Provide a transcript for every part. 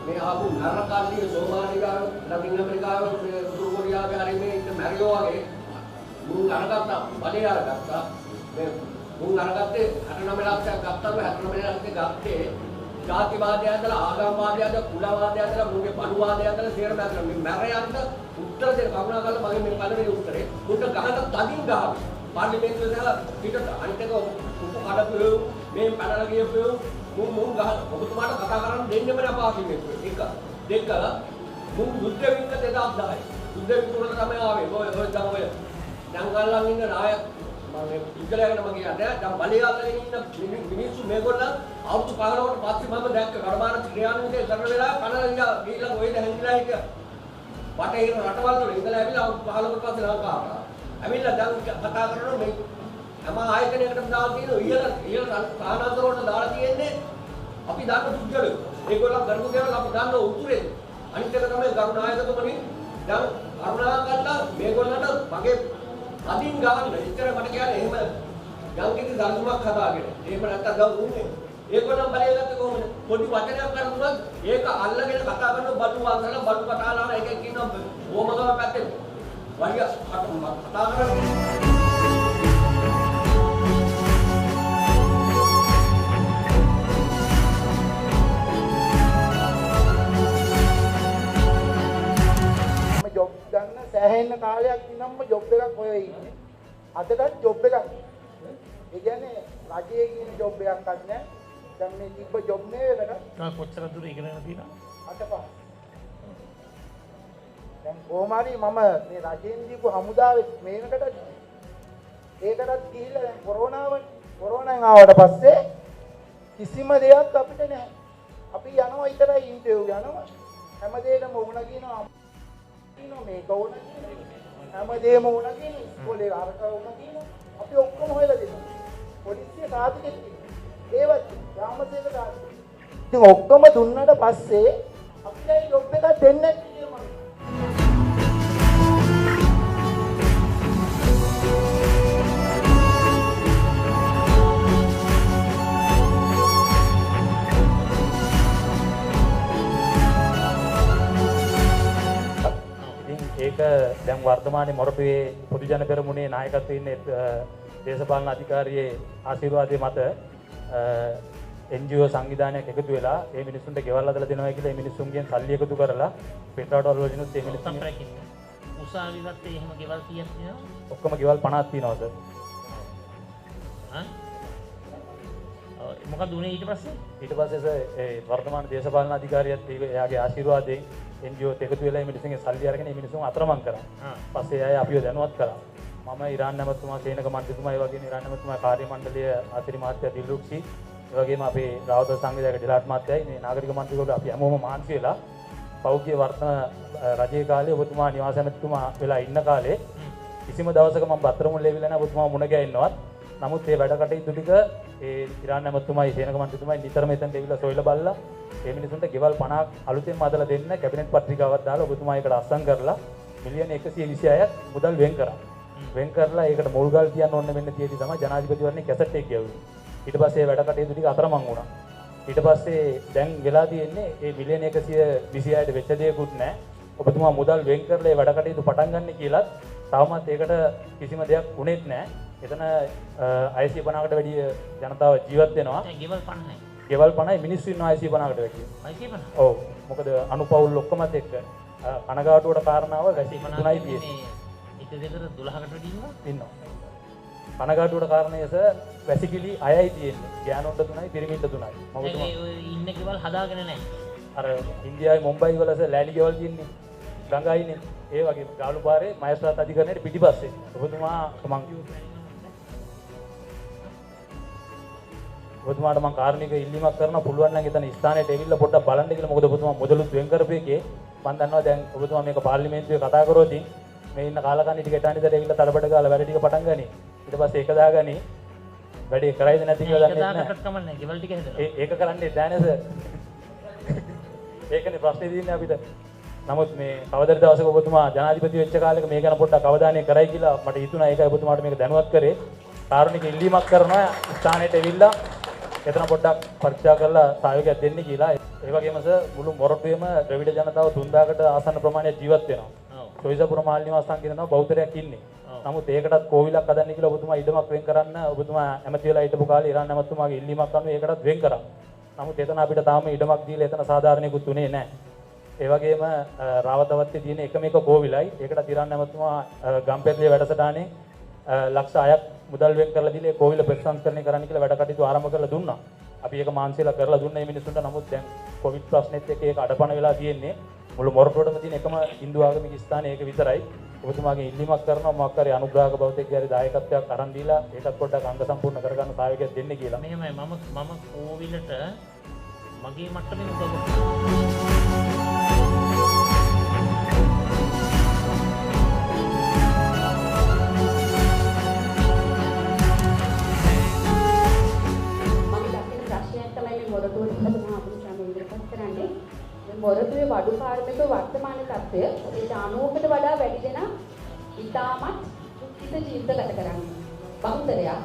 මේ ආපු නරකාලිය සෝමාලිකාව ලතින් ඇමරිකාව උතුරු කොරියාවේ හරි මේ ඉන්න මැරියෝ වගේ මුන් අරගත්තා බලේ අරගත්තා මේ මුන් අරගත්තේ 69 ලක්ෂයක් ගත්තම 69 ලක්ෂේ ගත්තේ ජාතිවාදය ඇදලා ආගම්වාදය ඇදලා කුලවාදය ඇදලා මුන්ගේ පණුවාදය ඇදලා සියරම ඇදලා මේ මැරයන්ට උත්තර දෙන්න කරුණා කරලා මගේ මේ පළවෙනි උත්තරේ උන්ට ගහන තදින් ගහනවා පාර්ලිමේන්තුවේ දාලා පිටට අනිත් එක උප කඩපු මේ පැනලා ගියපු මුන් ගහන ඔබතුමාට කතා කරන්න දෙන්නෙම නෑ පාර්ලිමේන්තුවේ එක දෙක මුන් යුද්ධ වික්ක 2010 යුද්ධ වික්ක වල තමයි ආවේ ඔය තමයි දංගල්ලන් ඉන්න නායක මම ඉංගලන්තයට මම කියන්නේ දැන් බලය අල්ලගෙන ඉන්න මිනිස්සු මේගොල්ලන් අවුරුදු 15කට පස්සේ මම දැක්ක කර්මාන ක්‍රියාන්විතය කරන වෙලාව කනලා ගිහිල්ලා ඔයද හැංගිලා හිටිය වටේ රටවල් වල ඉඳලා ඇවිල්ලා අවුරුදු 15කට පස්සේ ලංකාවට ඇවිල්ලා දැන් කතා කරනවා මේ හැම ආයතනයකටම දාලා තියෙන ඉහළ තානාන්තර වලට දාලා තියෙන්නේ අපි දන්න පුද්ගලයෝ ඒගොල්ලන් කරපු දේවල් අපි දන්න උතුරේ අනිත් එක තමයි කරුණායකතුමනි දැන් කරුණාකරලා මේගොල්ලන්ට මගේ අදින් ගන්න ඉතර මට කියන්නේ එහෙම යම්කිසි දඬුවමක් හදාගෙන එහෙම නැත්තම් දැන් උන්නේ ඒගොල්ලන් බලය ගත්ත කොහොමද පොඩි වචනයක් කරමුවත් ඒක අල්ලගෙන කතා කරන බඩු වන්දලා බඩු කතාලාන එකෙක් ඉන්නවා ඕමගම පැත්තේ වලිය කතා කරන්නේ ජොබ් ගන්න සෑහෙන කාලයක් ඉන්නම්ම ජොබ් එකක් හොයලා ඉන්නේ. අදටත් ජොබ් එකක්. ඒ කියන්නේ රජයේ කියන ජොබ් එකක් නැහැ. දැන් මේ තිබ්බ ජොබ් නේද? තා කොච්චර දුර ඉගෙනගෙන තියෙනවා? 8 දැන් කොහොමරි මම මේ රජයෙන් දීපු හමුදාවේ මේනකට ඒකටත් ගිහිල්ලා දැන් කොරෝනාවෙන් ආවට පස්සේ කිසිම දෙයක් අපිට නැහැ. අපි යනවා විතරයි ඉන්ටර්විව් යනවා. හැමදේටම වුණා කියනවා මේක ඕන හැමදේම ඕන කියන ඉස්කෝලේ අරක ඕන කියන අපි ඔක්කොම හොයලා දෙනවා පොලිසිය සාධකෙත් ඒවත් ග්‍රාමසේවක සාධක ඉතින් ඔක්කොම දුන්නාට පස්සේ අපිට ජොබ් එකක් දෙන්නේ නැහැ ඒක දැන් වර්තමානයේ මොරටුවේ පොදු ජන පෙරමුණේ නායකත්වයේ ඉන්න දේශපාලන අධිකාරියේ ආශිර්වාදයේ මත NGO සංවිධානයක් එකතු වෙලා මේ මිනිස්සුන්ට ගෙවල් හදලා දෙනවා කියලා මේ මිනිස්සුන්ගෙන් සල්ලි එකතු කරලා පිටරටවල වලිනුත් මේ මිනිස්සුන් උසාවිවත් එහෙම ගෙවල් කීයක් තියෙනවද? ඔක්කොම ගෙවල් 50ක් තියෙනවා සර්. මොකද උනේ ඊට පස්සේ? ඊට පස්සේ සර් ඒ වර්තමාන දේශපාලන අධිකාරියත් එයාගේ ආශිර්වාදයෙන් NGO එකතු වෙලා මේ මිනිස්සුන්ගේ සල්ලි අරගෙන මේ මිනිස්සුන් අතරමං කරා. පස්සේ අය අපිව දැනුවත් කරා. මම ඉරාන් නැමතුමා සේනක මන්ත්‍රීතුමා ඒ වගේම ඉරාන් නැමතුමා කාර්ය මණ්ඩලයේ ආසිරි මහත්තයා දිල්රුක්සි ඒ වගේම අපේ රාවත සංවිධායක ඩිලාට් මහත්තයයි මේ නාගරික මන්ත්‍රීවරු අපි හැමෝම මහන්සි වෙලා පෞද්ගලික වර්තන රජයේ කාලේ ඔබතුමා නිවාස ඇමතිතුමා වෙලා ඉන්න කාලේ කිසිම දවසක මම බත්තරමුල් ලැබිලා නැහැ ඔබතුමා මුණ ගැහෙන්නවත්. නමුත් මේ වැඩ කටයුතු ටික ඒ ඉරාන් නැමතුමායි සේනක මන්ත්‍රීතුමායි නිතරම එතනට ඇවිල්ලා සොයලා බලලා මේ මිනිසුන්ට ගෙවල් 50ක් අලුතෙන්ම හදලා දෙන්න කැබිනට් පත්‍රිකාවක් දාලා ඔබතුමා ඒකට අස්සම් කරලා මිලියන 126ක් මුදල් වෙන් කරා. වෙන් කරලා ඒකට මුල් ගල් තියන්න ඕනේ මෙන්න තියෙදි තමයි ජනාධිපතිවරණේ කැසට් එක ගැව්වේ. ඊට පස්සේ වැඩ කටයුතු ටික අතරමං වුණා. ඊට පස්සේ දැන් වෙලා තියෙන්නේ මේ මිලියන 126ට වෙච්ච දෙයක්වත් නැහැ. ඔබතුමා මුදල් වෙන් කරලා මේ වැඩ කටයුතු පටන් ගන්න කියලා තවමත් ඒකට කිසිම දෙයක් වුණෙත් නැහැ. එතන 650කට වැඩි ජනතාව ජීවත් වෙනවා. ගෙවල් 50යි. ගෙවල් 50යි මිනිස්සු ඉන්නවා 650කට වැඩි. 650? ඔව්. මොකද අනුපවුල් ඔක්කොමත් එක්ක කනගාටුවට කාරණාව වැසි 3යි තියෙන්නේ. එක දෙකට 12කට වැඩි ඉන්නවා. කනගාටුවට කාරණේ වැසිකිලි 6යි තියෙන්නේ. ගෑනුන්ට 3යි පිරිමින්ට 3යි. මොකද ඔය ඉන්න ගෙවල් හදාගෙන නැහැ. අර ඉන්දියාවේ මුම්බයි වල ලෑලි ගෙවල් තියෙන්නේ. ගංගායිනේ. ඒ වගේ ගාලු පාරේ මහේස්ත්‍රාත් අධිකරණයේ පිටිපස්සේ. ඔබතුමාට මම කාරණික ඉල්ලීමක් කරනවා පුළුවන් නම් එතන ස්ථානයට ඇවිල්ලා පොඩ්ඩක් බලන්න කියලා. මොකද ඔබතුමා මොදලුත් වෙන් කරපු එකේ මම දන්නවා දැන් ඔබතුමා මේක පාර්ලිමේන්තුවේ කතා කරොත් මේ ඉන්න කාලකන්ණි ටික ටානිදට ඇවිල්ලා තලබඩ ගාලා වැඩ ටික පටන් ගනි. ඊට පස්සේ එක දාගනි. වැඩේ කරයිද නැති කියලා දන්නේ නැහැ. ඒකට කමන්නේ ගෙවල් ටික හදලා. ඒක කරන්නේ නැහැ නේද? ඒකනේ ප්‍රශ්නේ තියෙන්නේ අපිට. නමුත් මේ කවදාද දවසක ඔබතුමා ජනාධිපති වෙච්ච කාලෙක මේ ගැන පොඩ්ඩක් අවධානය කරයි කියලා මට හිතුණා. ඒකයි ඔබතුමාට මේක දැනුවත් කරේ. කාරුණික ඉල්ලීමක් කරනවා ස්ථානයට ඇවිල්ලා එතන පොඩ්ඩක් පරීක්ෂා කරලා සහයෝගයක් දෙන්න කියලා. ඒ වගේම සර් මුළු මොරටුවේම ද්‍රවිඩ ජනතාව 3000කට ආසන්න ප්‍රමාණයක් ජීවත් වෙනවා. චොයිසපුර මාල් නිවාසයන් කියනවා බෞද්ධරයක් ඉන්නේ. නමුත් ඒකටත් කෝවිලක් හදන්න කියලා ඔබතුමා ඉඩමක් වෙන් කරන්න ඔබතුමා ඇමති වෙලා හිටපු කාලේ ඉරාන් ඇමතුමාගේ ඉල්ලීමක් අනුව ඒකටත් වෙන් කරා. නමුත් එතන අපිට තාම ඉඩමක් දීලා එතන සාධාරණයකුත් උනේ නැහැ. ඒ වගේම රාවතවත්තේ තියෙන එකම එක කෝවිලයි. ඒකටත් ඉරාන් ඇමතුමා ගම්පෙරළිය වැඩසටහනේ ලක්ෂ 6ක් මුදල් වෙන් කරලා දීලා ඒ කෝවිල ප්‍රතිසංස්කරණය කරන්න කියලා වැඩ කටයුතු ආරම්භ කරලා දුන්නා. අපි ඒක මාන්සියලා කරලා දුන්නා මේ මිනිස්සුන්ට. නමුත් දැන් කොවිඩ් ප්‍රශ්නෙත් එක්ක ඒක අඩපණ වෙලා තියෙන්නේ. මුළු මොරටුවටම තියෙන එකම හින්දු ආගමික ස්ථානේ ඒක විතරයි. ඔබතුමාගේ ඉල්ලීමක් කරනවා මොකක් හරි අනුග්‍රාහක භෞතිකයාරි දායකත්වයක් අරන් දීලා ඒකත් පොඩ්ඩක් අංග සම්පූර්ණ කරගන්න සහයෝගයක් දෙන්න කියලා. මෙහෙමයි මම කෝවිලට මගේ මට්ටමේ උදව් මොරටුවේ වඩු කාර්මික වර්තමාන තත්ත්වය ඒ 90කට වඩා වැඩි දෙනා ඉතාමත් දුක්ඛිත ජීවිත ගත කරන්නේ. බහුතරයක්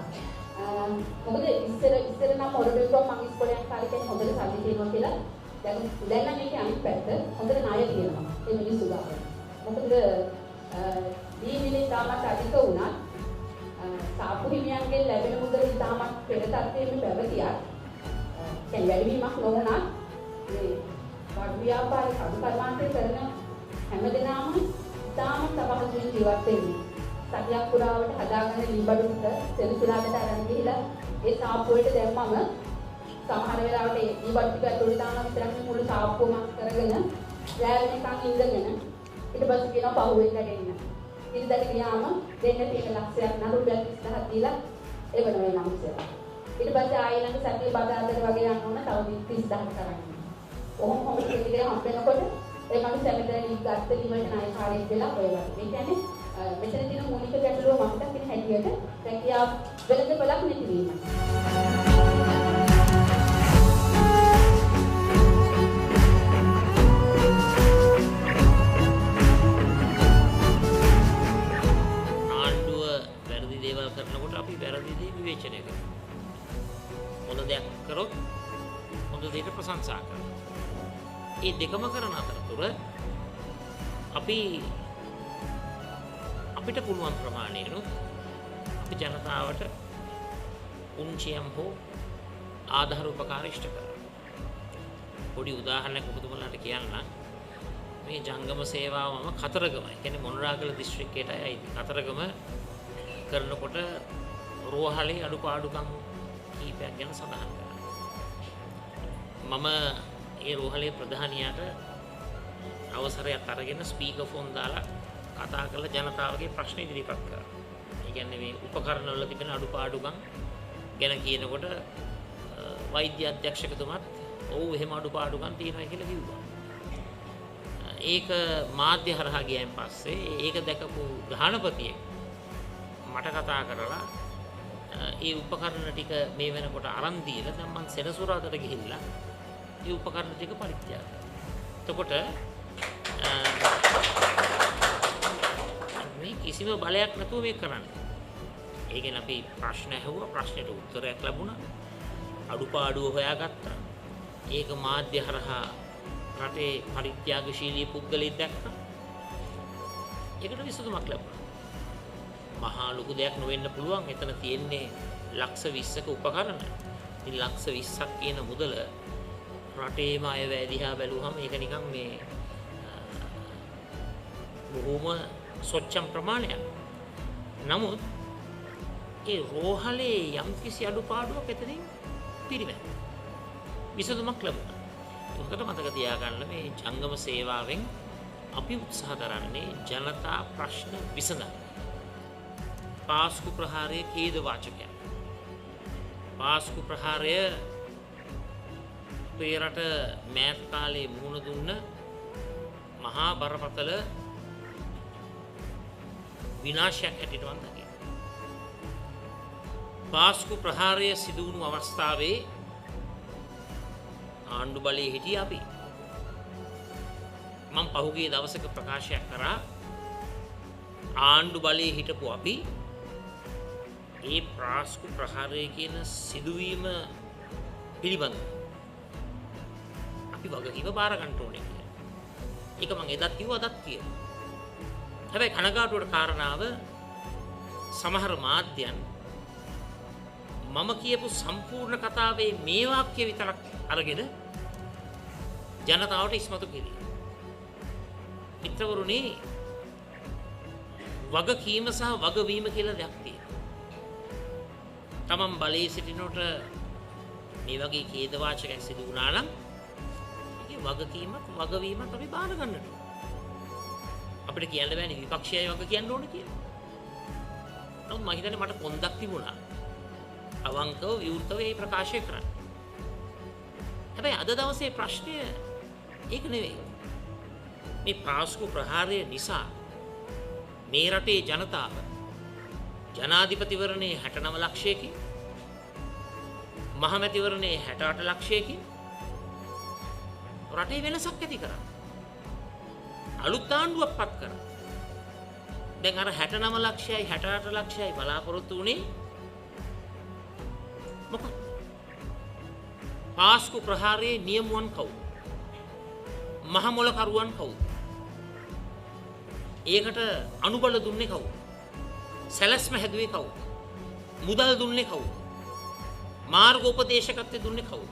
මොකද ඉස්සර නම් මොරටුවේ ගොම මම ඉස්කෝලේ යන කාලේ කියන්නේ හොඳට සල්ලි තියෙනවා කියලා. දැන් නම් මේකේ අනිත් පැත්ත හොඳට ණය තියෙනවා. ඒ මිනිස්සු ගාව. මොකද දීවිලේ තාමත් අධික වුණත් සාපු හිමියන්ගෙන් ලැබෙන මුදල ඉතාමත් පෙර තත්ත්වයෙන් පැවතියක්. කියන්නේ වැඩිවීමක් නොවුණත් මේ වඩු ව්‍යාපාර කඩු කර්මාන්තය කරන හැමදෙනාම ඉතාමත් අපහසුයෙන් ජීවත් වෙන්නේ. සතියක් පුරාවට හදාගෙන ලිබඩු ටික සෙනසුරාදට අරන් ගිහිලා ඒ සාප්පුවට දැම්මම සමහර වෙලාවට ඒ ලිබඩු ටික ඇතුළේ දානවා විතරක් නෙවෙයි මුළු සාප්පුවම කරගෙන රැල් එකක් ඉඳගෙන ඊට පස්සේ කියනවා පහුවෙන් නැගෙන්න. ඉරිදට ගියාම දෙන්න තියෙන ලක්ෂයක් නඩු රුපියල් 30000ක් දීලා එවන වෙන අමුසෙව. ඊට පස්සේ ආයෙ ළඟ සතිය බදාදර වගේ යන්න ඕන තව 30000ක් කරන්නේ. ඔහොම කෙනෙක්ගේ හම්බෙනකොට ඒ මනුස්සයා මෙතන ගත්ත ලිමට ණය කාර්යයක් වෙලා ඔය වගේ. ඒ කියන්නේ මෙතන තියෙන මූලික ගැටලුව මම දකින හැටියට රැකියාව වෙළඳපළක් නැතිවීම. ආණ්ඩුව වැරදි දේවල් කරනකොට අපි වැරදි දේ විවේචනය කරනවා. හොඳ දෙයක් කරොත් හොඳ දෙයකට ප්‍රශංසා කරනවා. ඒ දෙකම කරන අතරතුර අපිට පුළුවන් ප්‍රමාණයනොත් අපි ජනතාවට උන්චියම් හෝ ආධාර උපකාර ඉෂ්ට කරනවා. පොඩි උදාහරණයක් ඔබතුමලාට කියන්න මේ ජංගම සේවාව මම කතරගම කියන්නේ මොනරාගල දිස්ත්‍රික්කයට අයයි කතරගම කරනකොට රෝහලේ අඩුපාඩුකම් කීපයක් ගැන සඳහන් කරා. මම ඒ රෝහලේ ප්‍රධානියාට අවසරයක් අරගෙන ස්පීකර් ෆෝන් දාලා කතා කරලා ජනතාවගේ ප්‍රශ්න ඉදිරිපත් කරා. ඒ කියන්නේ මේ උපකරණ වල තිබෙන අඩුපාඩුකම් ගැන කියනකොට වෛද්‍ය අධ්‍යක්ෂකතුමත් ඔව් එහෙම අඩුපාඩුකම් තියෙනවා කියලා කිව්වා. ඒක මාධ්‍ය හරහා ගියන් පස්සේ ඒක දැකපු ග්‍රහණපතියෙක් මට කතා කරලා ඒ උපකරණ ටික මේ වෙනකොට අරන් දීලා දැන් මම සෙනසුරාදට ගිහිල්ලා ඒ උපකරණ ටික පරිත්‍යාග කරනවා. එතකොට මේ කිසිම බලයක් නැතුව මේක කරන්නේ. ඒ කියන්නේ අපි ප්‍රශ්න ඇහුවා ප්‍රශ්නෙට උත්තරයක් ලැබුණා. අඩුපාඩුව හොයාගත්තා. ඒක මාධ්‍ය හරහා රටේ පරිත්‍යාගශීලී පුද්ගලයෙක් දැක්කා. ඒකට විසඳුමක් ලැබුණා. මහා ලොකු දෙයක් නොවෙන්න පුළුවන්. එතන තියෙන්නේ ලක්ෂ 20ක උපකරණ. ඉතින් ලක්ෂ 20ක් කියන මුදල රටේම අයවැය දිහා බැලුවහම ඒක නිකන් මේ බොහොම සොච්චම් ප්‍රමාණයක්. නමුත් ඒ රෝහලේ යම්කිසි අඩුපාඩුවක් එතනින් පිරිමැද. විසඳුමක් ලැබුණා. ඒකට මතක තියාගන්න මේ ජංගම සේවාවෙන් අපි උත්සාහ කරන්නේ ජනතා ප්‍රශ්න විසඳන්න. පාස්කු ප්‍රහාරය ඛේද වාචකයක්. පාස්කු ප්‍රහාරය අපේ රට මෑත් කාලේ මුහුණ දුන්න මහා බරපතල විනාශයක් හැටියට මම දකිනවා. පාස්කු ප්‍රහාරය සිදු වුණු අවස්ථාවේ ආණ්ඩු බලයේ හිටිය අපි. මම පහුගිය දවසක ප්‍රකාශයක් කරා ආණ්ඩු බලයේ හිටපු අපි ඒ පාස්කු ප්‍රහාරය කියන සිදුවීම පිළිබඳව අපි වගකීම බාර ගන්න ඕනේ කියලා. ඒක මම එදත් කිව්වා අදත් කියනවා. හැබැයි කනගාටුවට කාරණාව සමහර මාධ්‍යයන් මම කියපු සම්පූර්ණ කතාවේ මේ වාක්‍ය විතරක් අරගෙන ජනතාවට ඉස්මතු කෙරේ. මිත්‍රවරුනි, වගකීම සහ වගවීම කියලා දෙයක් තියෙනවා. තමන් බලයේ සිටිනකොට මේ වගේ ඛේද වාචකයක් සිදු වුණා නම් ඒකේ වගකීමක් වගවීමක් අපි බාර ගන්නට ඕන. අපිට කියන්න බෑනේ විපක්ෂයයි වග කියන්න ඕන කියලා. නමුත් මම හිතන්නේ මට පොන්දක් තිබුණා. අවංකව විවෘතව මේ ප්‍රකාශය කරන්න. හැබැයි අද දවසේ ප්‍රශ්නය ඒක නෙවෙයි. මේ පාස්කු ප්‍රහාරය නිසා මේ රටේ ජනතාව ජනාධිපතිවරණයේ 69 ලක්ෂයකින් මහමැතිවරණයේ 68 ලක්ෂයකින් රටේ වෙනසක් ඇති කරා. අලුත් ආණ්ඩුවක් පත් කරා. දැන් අර 69 ලක්ෂයයි 68 ලක්ෂයයි බලාපොරොත්තු වුණේ මොකක්ද? පාස්කු ප්‍රහාරයේ නියමුවන් කවුද? මහ මොළ කරුවන් කවුද? ඒකට අනුබල දුන්නේ කවුද? සැලැස්ම හැදුවේ කවුද? මුදල් දුන්නේ කවුද? මාර්ගෝපදේශකත්වය දුන්නේ කවුද?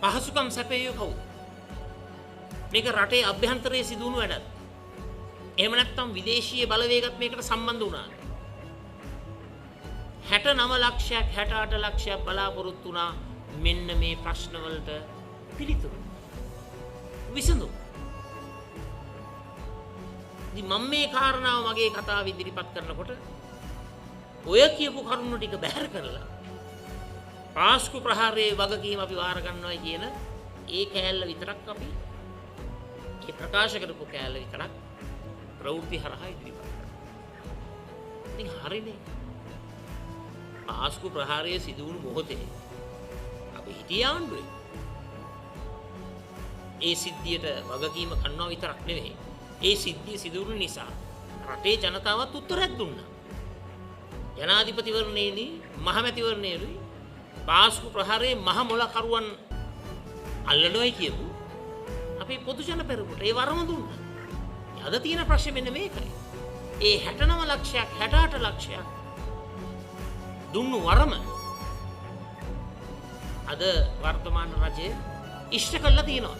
පහසුකම් සැපයුවේ කවුද? මේක රටේ අභ්‍යන්තරයේ සිදුවුණු වැඩක්. එහෙම නැත්නම් විදේශීය බලවේගත් මේකට සම්බන්ධ වුණා. 69 ලක්ෂයක් 68 ලක්ෂයක් බලාපොරොත්තු වුණා මෙන්න මේ ප්‍රශ්නවලට පිළිතුරු විසඳුම්. ඉතින් මම මේ කාරණාව මගේ කතාව ඉදිරිපත් කරනකොට ඔය කියපු කරුණු ටික බැහැර කරලා පාස්කු ප්‍රහාරයේ වගකීම අපි වාර ගන්නවා කියන ඒ කෑල්ල විතරක් අපි ඒ ප්‍රකාශ කරපු කෑල්ල විතරක් ප්‍රවෘත්ති හරහා ඉදිරිපත් කරනවා. ඉතින් හරිනේ. පාස්කු ප්‍රහාරයේ සිදු වුණු මොහොතේ අපි හිටිය ආණ්ඩුවේ ඒ සිද්ධියට වගකීම ගන්නවා විතරක් නෙවෙයි. ඒ සිද්ධිය සිදු වුණු නිසා රටේ ජනතාවත් උත්තරයක් දුන්නා. ජනාධිපතිවරණයේදී මහමැතිවරණයේදී පාස්කු ප්‍රහාරයේ මහ මොළ කරුවන් අල්ලනොයි කියපු අපේ පොදු ජන පෙරමුණට ඒ වරම දුන්නා. අද තියෙන ප්‍රශ්නේ මෙන්න මේකයි. ඒ 69 ලක්ෂයක් 68 ලක්ෂයක් දුන්නු වරම අද වර්තමාන රජය ඉෂ්ට කළා තියෙනවා.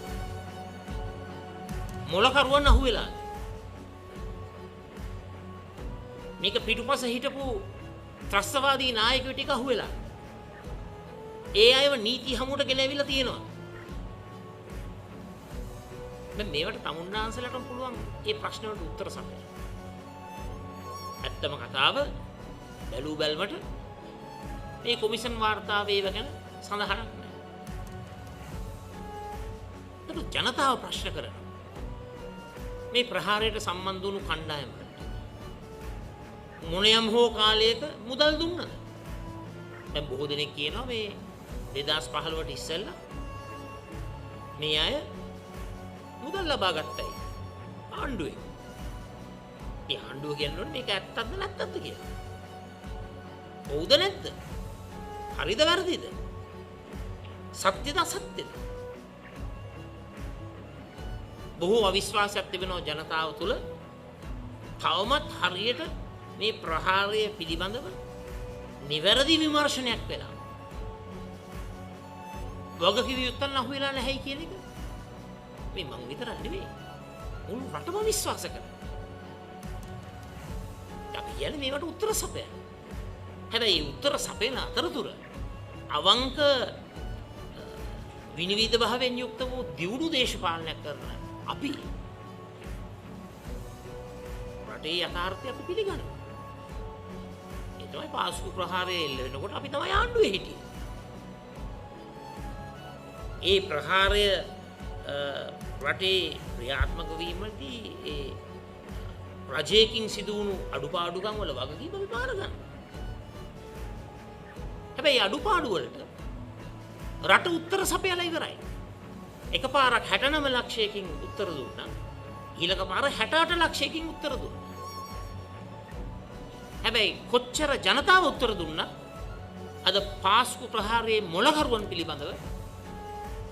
මොළකරුවන් අහුවෙලා. මේක පිටුපස හිටපු ත්‍රස්තවාදී නායකයෝ ටික අහුවෙලා. ඒ අයව නීති හමුවට ගෙනවිලා තියෙනවා. දැන් මේවට තමුන්නාන්සලටම පුළුවන් මේ ප්‍රශ්න වලට උත්තර සපයන්න. ඇත්තම කතාව බැලූ බැල්මට මේ කොමිෂන් වාර්තාවේ ඒව ගැන සඳහනක් නැහැ. ඒක ජනතාව ප්‍රශ්න කරනවා. මේ ප්‍රහාරයට සම්බන්ධ වුණු කණ්ඩායමකට මොනියම් හෝ කාලයක මුදල් දුන්නද? දැන් බොහෝ දෙනෙක් කියනවා මේ 2015ට ඉස්සෙල්ලා මේ අය මුදල් ලබා ගත්තයි ආණ්ඩුවේ. ඒ ආණ්ඩුව කියන්නේ මේක ඇත්තක්ද නැත්තක්ද කියලා. හවුද නැද්ද? හරිද වැරදිද? සත්‍යද අසත්‍යද? බොහෝ අවිශ්වාසයක් තිබෙනවා ජනතාව තුළ. තවමත් හරියට මේ ප්‍රහාරය පිළිබඳව නිවැරදි විමර්ශනයක් වෙලා වගකිව යුත්තන් අහුවෙලා නැහැ කියන එක මේ මං විතරක් නෙවෙයි මුළු රටම විශ්වාස කරනවා. අපි කියන්නේ මේකට උත්තර සපයන්න. හැබැයි උත්තර සපයන අතරතුර අවංක විනිවිද භාවයෙන් යුක්ත වූ දියුණු දේශපාලනයක් කරන අපි රටේ යථාර්ථය අපි පිළිගන්නවා. ඒ තමයි පාස්කු ප්‍රහාරය එල්ල වෙනකොට අපි තමයි ආණ්ඩුවේ හිටියේ. ඒ ප්‍රහාරය රටේ ක්‍රියාත්මක වීමදී ඒ රජයකින් සිදු වුණු අඩුපාඩුකම් වල වගකීම අපි බාර ගන්නවා. හැබැයි අඩුපාඩු වලට රට උත්තර සපයලා ඉවරයි. එකපාරක් 69 ලක්ෂයකින් උත්තර දුන්නා. ඊළඟ පාර 68 ලක්ෂයකින් උත්තර දුන්නා. හැබැයි කොච්චර ජනතාව උත්තර දුන්නා අද පාස්කු ප්‍රහාරයේ මොළකරුවන් පිළිබඳව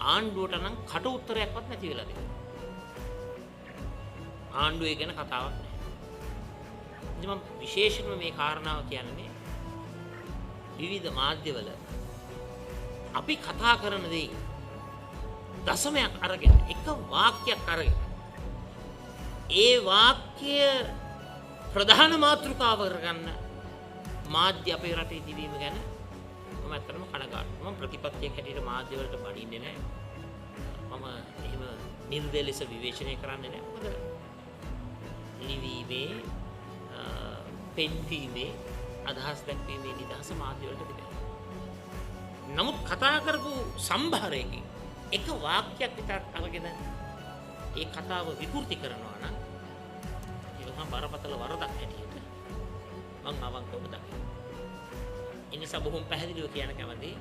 ආණ්ඩුවට නම් කට උත්තරයක්වත් නැති වෙලා තියෙනවා. ආණ්ඩුවේ ගැන කතාවක් නැහැ. ඉතින් මම විශේෂයෙන්ම මේ කාරණාව කියන්නේ විවිධ මාධ්‍යවල අපි කතා කරන දේ දශමයක් අරගෙන එක වාක්‍යයක් අරගෙන ඒ වාක්‍ය ප්‍රධාන මාතෘකාව කරගන්න මාධ්‍ය අපේ රටේ දිවීම ගැන මම ඇත්තටම කනගාටුයි. මම ප්‍රතිපත්තියක් හැටියට මාධ්‍ය වලට බඩින්නේ නැහැ. මම එහෙම නිර්දය ලෙස විවේචනය කරන්නේ නැහැ. මොකද ලිවීමේ පෙන්වීමේ අදහස් දැක්වීමේ නිදහස මාධ්‍ය වලට තිබෙනවා. නමුත් කතා කරපු සම්භාරයකින් එක වාක්‍යයක් විතර අරගෙන ඒ කතාව විකෘති කරනවා නම් ඒක මම බරපතල වරදක් හැටියට මම අවංකව දකිනවා. ඒ නිසා බොහොම පැහැදිලිව කියන්න කැමතියි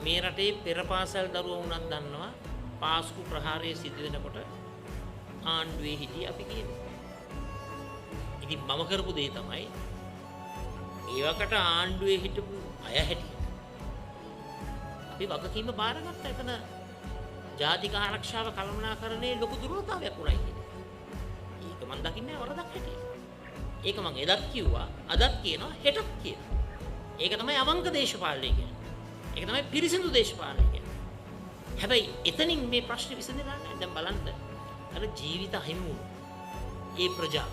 මේ රටේ පෙරපාසල් දරුවෝ වුණත් දන්නවා පාස්කු ප්‍රහාරය සිදු වෙනකොට ආණ්ඩුවේ හිටිය අපි කියන්නේ. ඉතින් මම කරපු දේ තමයි ඒවකට ආණ්ඩුවේ හිටපු අය හැටියට අපි වගකීම බාරගත්ත. එතන ජාතික ආරක්ෂාව කළමනාකරණයේ ලොකු දුර්වලතාවයක් වුණා කියන්නේ. ඒක මම දකින්නේ වරදක් හැටියට. ඒක මම එදත් කිව්වා, අදත් කියනවා, හෙටත් කියනවා. ඒක තමයි අවංක දේශපාලනය කියන්නේ. ඒක තමයි පිරිසිදු දේශපාලනය කියන්නේ. හැබැයි එතනින් මේ ප්‍රශ්නේ විසඳෙන්නේ නැහැ. දැන් බලන්න. අර ජීවිත හිමි වුණු ඒ ප්‍රජාව.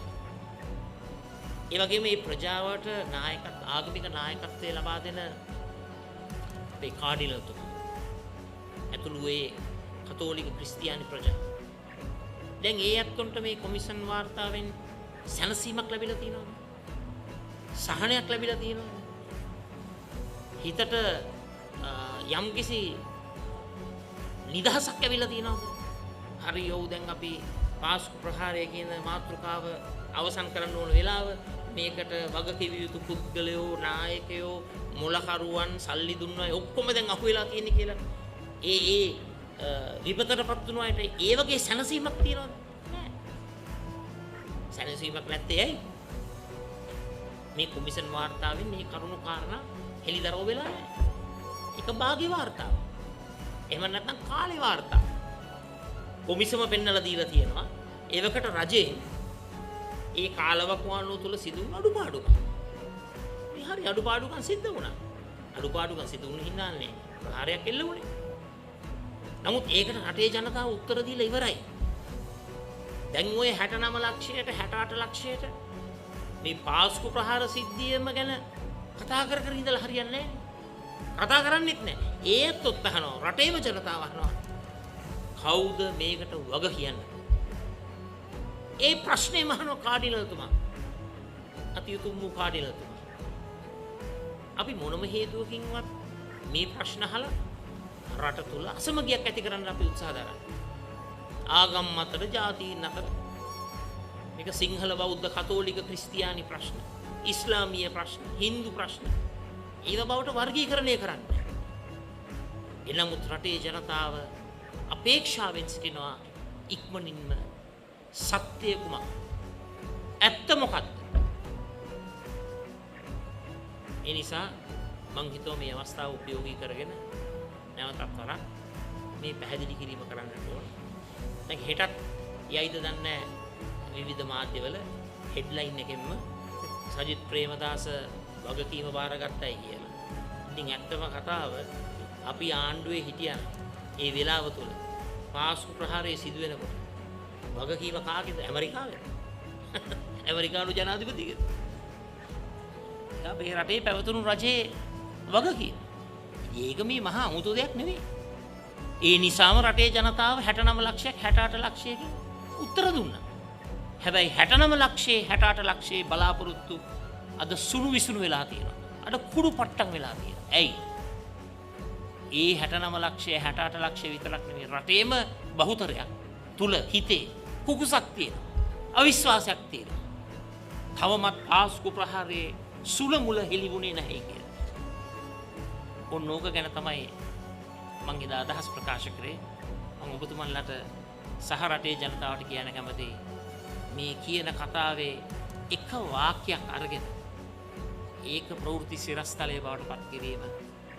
ඒ වගේම මේ ප්‍රජාවට ආගමික නායකත්වය ලබා දෙන අපේ කාඩිනල්තුමා ඇතුළු ඒ කතෝලික ක්‍රිස්තියානි ප්‍රජාව. දැන් ඒ අත්කොන්ට මේ කොමිෂන් වාර්තාවෙන් සැනසීමක් ලැබිලා තියෙනවද? සහනයක් ලැබිලා තියෙනවද? හිතට යම්කිසි නිදහසක් ඇවිල්ලා තියෙනවද? හරි ඔව් දැන් අපි පාස්කු ප්‍රහාරය කියන මාතෘකාව අවසන් කරන්න ඕන වෙලාව මේකට වගකිවිය යුතු පුද්ගලයෝ නායකයෝ මොළකරුවන් සල්ලි දුන්න අය ඔක්කොම දැන් අහු වෙලා තියෙන්නේ කියලා ඒ විපතටපත් වුණු අයට ඒ වගේ සැනසීමක් තියෙනවද? නෑ. සැනසීමක් නැත්තේ ඇයි? මේ කොමිෂන් වාර්තාවෙන් මේ කරුණු කාරණා හෙළිදරව් වෙලා නැහැ. ඒක භාග්‍ය වාර්තාව. එහෙම නැත්නම් කාලේ වාර්තාව. කොමිසම පෙන්නලා දීලා තියෙනවා. ඒවකට රජේ ඒ කාලවකවානුව තුල සිදු වුණු අඩුපාඩුකම්. මේ හරි අඩුපාඩුකම් සිද්ධ වුණා. අඩුපාඩුකම් සිදු වුණු හින්දානේ ප්‍රහාරයක් එල්ල වුණේ. නමුත් ඒකට රටේ ජනතාව උත්තර දීලා ඉවරයි. දැන් ওই 69 ලක්ෂයට 68 ලක්ෂයට මේ පාස්කු ප්‍රහාර සිද්ධියම ගැන කතා කර කර ඉඳලා හරියන්නේ නැහැ. කතා කරන්නෙත් නැහැ. ඒත් උත්සාහනවා රටේම ජනතාව අහනවා. කවුද මේකට වග කියන්නේ? ඒ ප්‍රශ්නේ මහනවා කාඩිනල්තුමා. අතියුතුම් වූ කාඩිනල්තුමා. අපි මොනම හේතුවකින්වත් මේ ප්‍රශ්න අහලා රට තුල අසමගියක් ඇති කරන්න අපි උත්සාහ දරනවා. ආගම් අතර, ජාතීන් අතර මේක සිංහල බෞද්ධ කතෝලික ක්‍රිස්තියානි ප්‍රශ්න, ඉස්ලාමීය ප්‍රශ්න, හින්දු ප්‍රශ්න ඒව බවට වර්ගීකරණය කරන්න. එනමුත් රටේ ජනතාව අපේක්ෂාවෙන් සිටිනවා ඉක්මනින්ම සත්‍යය කුමක්? ඇත්ත මොකක්ද? ඒ නිසා මං හිතුවා මේ අවස්ථාව උපයෝගී කරගෙන නැවතත් වරක් මේ පැහැදිලි කිරීම කරන්නට ඕන. දැන් හෙටත් යයිද දන්නේ විවිධ මාධ්‍යවල හෙඩ්ලයින් එකෙන්ම සජිත් ප්‍රේමදාස වගකීම බාරගත්තයි කියලා. ඉතින් ඇත්තම කතාව අපි ආණ්ඩුවේ හිටියන ඒ වෙලාව තුල පාස්කු ප්‍රහාරය සිදු වෙනකොට වගකීම කාගේද? ඇමරිකාවේ. ඇමරිකානු ජනාධිපතිගේ. අපේ රටේ පැවතුණු රජයේ වගකීම. ඒක මේ මහා අමුතු දෙයක් නෙවෙයි. ඒ නිසාම රටේ ජනතාව 69 ලක්ෂයක් 68 ලක්ෂයකින් උත්තර දුන්නා. හැබැයි 69 ලක්ෂයේ 68 ලක්ෂයේ බලාපොරොත්තු අද සුණු විසුණු වෙලා තියෙනවා. අද කුඩු පට්ටම් වෙලා තියෙනවා. ඇයි? ඒ 69 ලක්ෂයේ 68 ලක්ෂය විතරක් නෙවෙයි රටේම බහුතරයක් තුල හිතේ කුකුසක් තියෙනවා. අවිශ්වාසයක් තියෙනවා. තවමත් පාස්කු ප්‍රහාරයේ සුල මුල හෙළිවුණේ නැහැ කියලා. ඕනෝක ගැන තමයි මම එදා අදහස් ප්‍රකාශ කරේ. මම ඔබතුමන්ලට සහ රටේ ජනතාවට කියන්න කැමතියි මේ කියන කතාවේ එක වාක්‍යයක් අරගෙන ඒක ප්‍රවෘත්ති සිරස්තලයේ බවට පත් කිරීම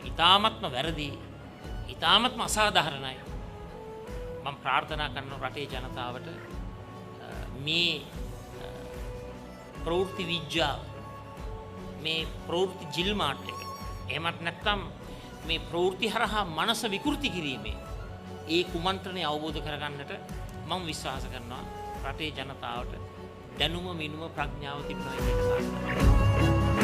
ඉතාමත්ම වැරදි, ඉතාමත්ම අසාධාරණයි. මම ප්‍රාර්ථනා කරන රටේ ජනතාවට මේ ප්‍රවෘත්ති විද්‍යාව, මේ ප්‍රවෘත්ති ජිල්මාට් එක, එහෙමත් නැත්නම් මේ ප්‍රවෘත්ති හරහා මනස විකෘති කිරීමේ ඒ කුමන්ත්‍රණය අවබෝධ කරගන්නට මම විශ්වාස කරනවා රටේ ජනතාවට දැනුම මිනුම ප්‍රඥාව තිබුණා කියන කාරණා.